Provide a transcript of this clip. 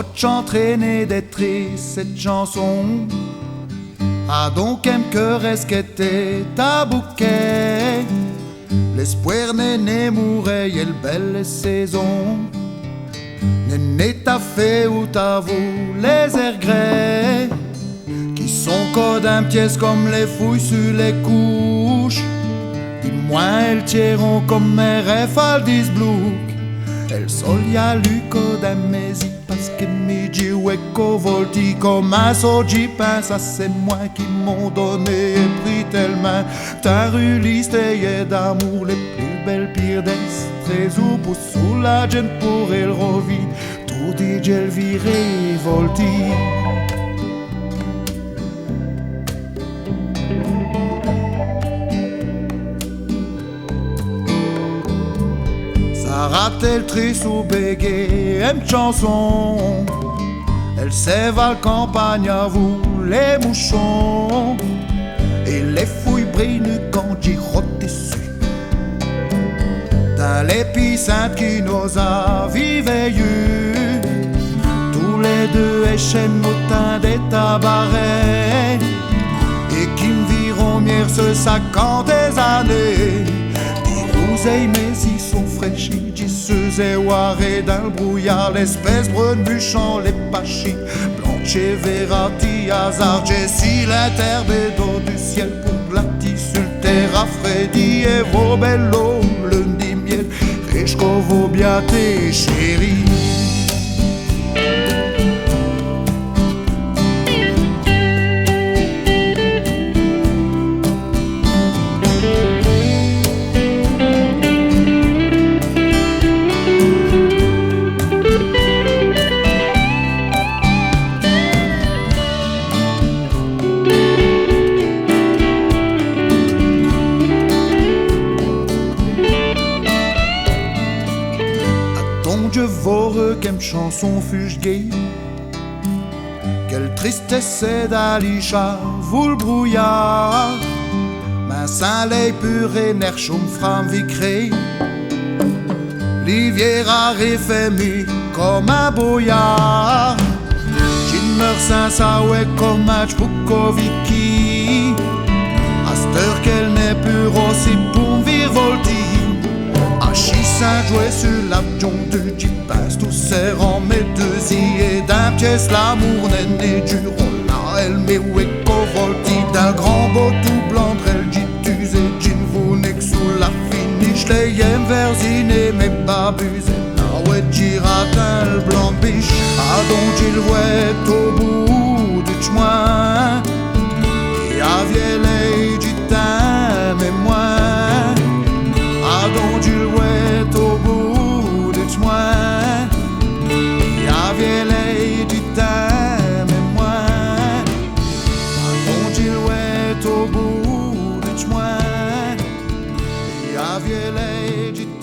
Votre entraîné d'être cette chanson a donc un cœur esquetté ta bouquet. L'espoir n'est mourait et le belle saison. N'est ta fait ou ta vous les regrets qui sont code un pièce comme les fouilles sur les couches. Dis-moi elles tireront comme mes rêves disblouk. El solia luco da mesi parce que midi ou eco volti comme un soji pain. Ça c'est moi qui m'ont donné et pris tellement ta rue liste et d'amour les plus belles pires d'estres ou pour sous la gente pour el rovi tout dit gel viré volti. Raté le tri sous bégué, une chanson. Elle s'évale campagne à vous les mouchons et les fouilles brillent quand j'y rote dessus. Dans l'épi sainte qui nous a viveillus, tous les deux échènes au teint des tabarets et qui me viront mieux ce 50 des années. Mais ils sont fraîchis, diseux et warés dans le brouillard, l'espèce brune bûchant les pachis, blanche et verati, hasard, Jessie, l'interbédo du ciel pour blati sur le terre Freddy et vos bello, lundi miel, riche qu'au vos biaté, chérie. Dieu voreux qu'une chanson fût gay. Quelle tristesse c'est d'Alisha, vous le brouillard. Ma soleil pur et nerchum fram vicré. Liviera réfémi comme un boyard. J'in meurs sans ça ouais comme un chboukoviki. À cette heure qu'elle n'est plus aussi pour virevolti. Saint joué sur l'abjon de j'y passe tout serrant mes deux et d'un pièce l'amour n'est né du rôle. Elle met où est volti d'un grand beau tout blanc elle dit tu et j'in vous n'est que sous la finish les yem versiné mes babus et na ouais giratin le blanc biche à donc il voit au bout du chemin et à vieille du temps mais moi à donc il voit au bout de chemin, y'a vieille du temps, mais moi, quand il est au bout de chemin, y'a vieille du temps.